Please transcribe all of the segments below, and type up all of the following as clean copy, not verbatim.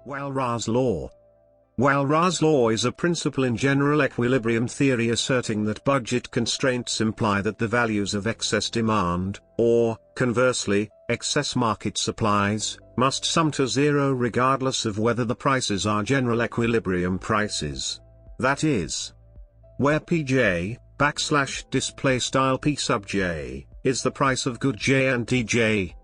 Walras law. Walras law is a principle in general equilibrium theory asserting that budget constraints imply that the values of excess demand, or, conversely, excess market supplies, must sum to zero regardless of whether the prices are general equilibrium prices. That is, where Pj, display style P sub j, is the price of good j and Dj,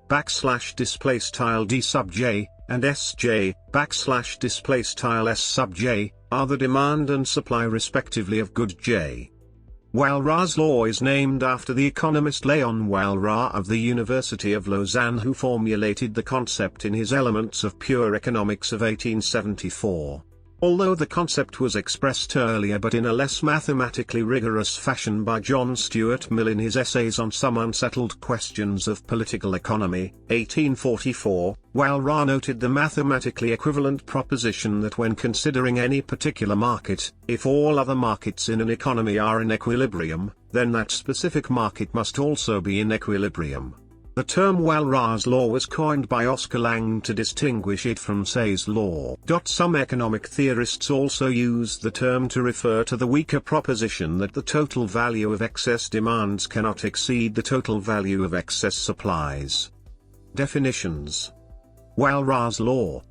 display style D sub j, and Sj, display style S sub j, are the demand and supply respectively of good j. Walras law is named after the economist Léon Walras of the University of Lausanne, who formulated the concept in his Elements of Pure Economics of 1874. Although the concept was expressed earlier but in a less mathematically rigorous fashion by John Stuart Mill in his Essays on Some Unsettled Questions of Political Economy, 1844, Walras noted the mathematically equivalent proposition that when considering any particular market, if all other markets in an economy are in equilibrium, then that specific market must also be in equilibrium. The term Walras law was coined by Oscar Lange to distinguish it from Say's law. Some economic theorists also use the term to refer to the weaker proposition that the total value of excess demands cannot exceed the total value of excess supplies. Definitions. Walras law.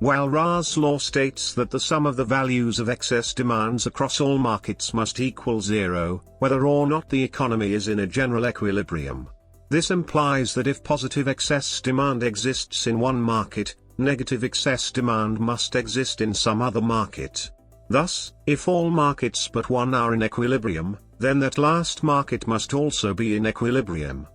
Walras law states that the sum of the values of excess demands across all markets must equal zero, whether or not the economy is in a general equilibrium. This implies that if positive excess demand exists in one market, negative excess demand must exist in some other market. Thus, if all markets but one are in equilibrium, then that last market must also be in equilibrium.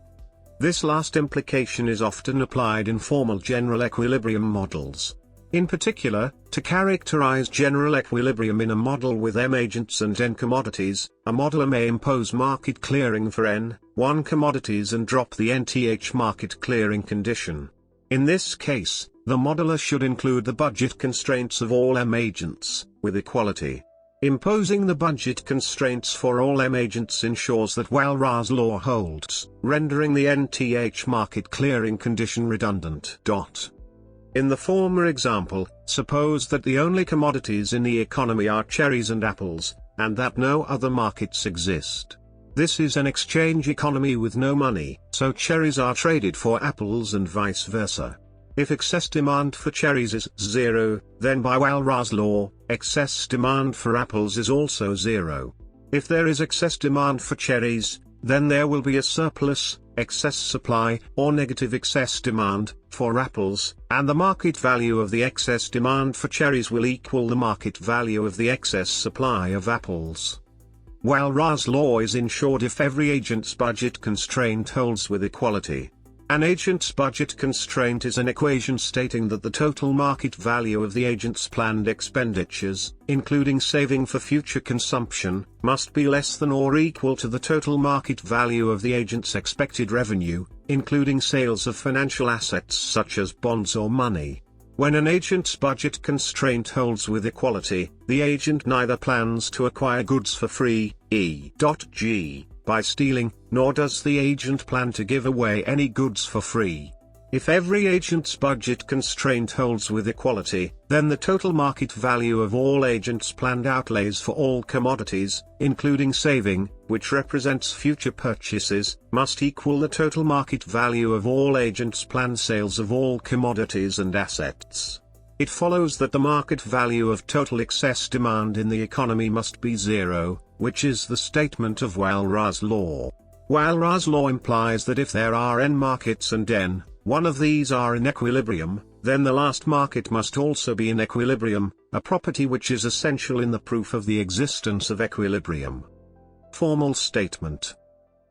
This last implication is often applied in formal general equilibrium models. In particular, to characterize general equilibrium in a model with M agents and N commodities, a modeler may impose market clearing for N1 commodities and drop the NTH market clearing condition. In this case, the modeler should include the budget constraints of all M agents, with equality. Imposing the budget constraints for all M agents ensures that Walras law holds, rendering the NTH market clearing condition redundant. In the former example, suppose that the only commodities in the economy are cherries and apples, and that no other markets exist. This is an exchange economy with no money, so cherries are traded for apples and vice versa. If excess demand for cherries is zero, then by Walras law, excess demand for apples is also zero. If there is excess demand for cherries, then there will be a surplus, excess supply, or negative excess demand, for apples, and the market value of the excess demand for cherries will equal the market value of the excess supply of apples. Walras law is ensured if every agent's budget constraint holds with equality. An agent's budget constraint is an equation stating that the total market value of the agent's planned expenditures, including saving for future consumption, must be less than or equal to the total market value of the agent's expected revenue, including sales of financial assets such as bonds or money. When an agent's budget constraint holds with equality, the agent neither plans to acquire goods for free, e.g., by stealing, nor does the agent plan to give away any goods for free. If every agent's budget constraint holds with equality, then the total market value of all agents' planned outlays for all commodities, including saving, which represents future purchases, must equal the total market value of all agents' planned sales of all commodities and assets. It follows that the market value of total excess demand in the economy must be zero, which is the statement of Walras law. Walras law implies that if there are n markets and one of these are in equilibrium, then the last market must also be in equilibrium, a property which is essential in the proof of the existence of equilibrium. Formal statement.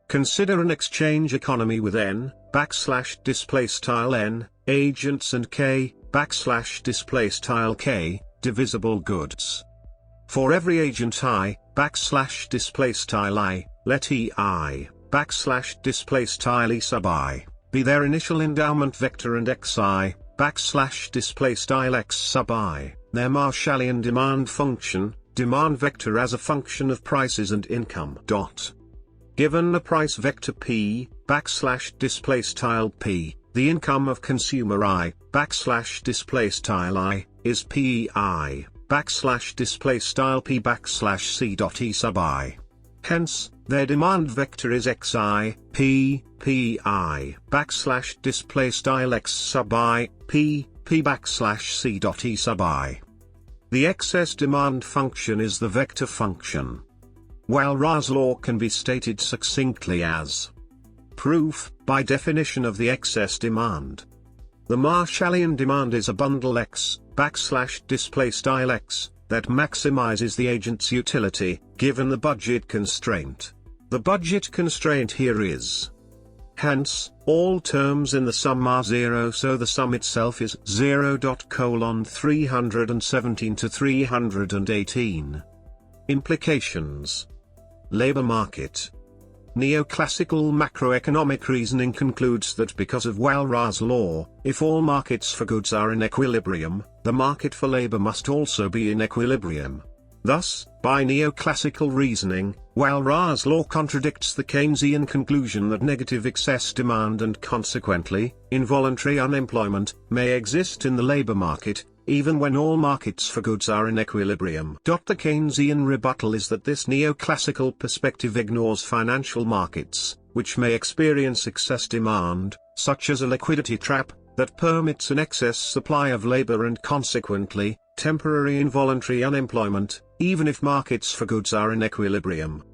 Consider an exchange economy with n, n, agents and k, k, divisible goods. For every agent I, I, let EI, E sub I, be their initial endowment vector and xi, x sub I, their Marshallian demand function, demand vector as a function of prices and income. Given a price vector P, P, the income of consumer I, I, is PEI, display style P C dot E sub I. Hence, their demand vector is XI, P, PEI, display style X sub I, P C dot E sub I. The excess demand function is the vector function. Walras' law can be stated succinctly as proof, by definition of the excess demand. The Marshallian demand is a bundle X, display style X, that maximizes the agent's utility, given the budget constraint. The budget constraint here is. Hence, all terms in the sum are 0, so the sum itself is 0:317 to 318. Implications. Labor market. Neoclassical macroeconomic reasoning concludes that because of Walras' law, if all markets for goods are in equilibrium, the market for labor must also be in equilibrium. Thus, by neoclassical reasoning, Walras' law contradicts the Keynesian conclusion that negative excess demand and consequently, involuntary unemployment, may exist in the labor market, even when all markets for goods are in equilibrium. The Keynesian rebuttal is that this neoclassical perspective ignores financial markets, which may experience excess demand, such as a liquidity trap, that permits an excess supply of labor and consequently, temporary involuntary unemployment, even if markets for goods are in equilibrium.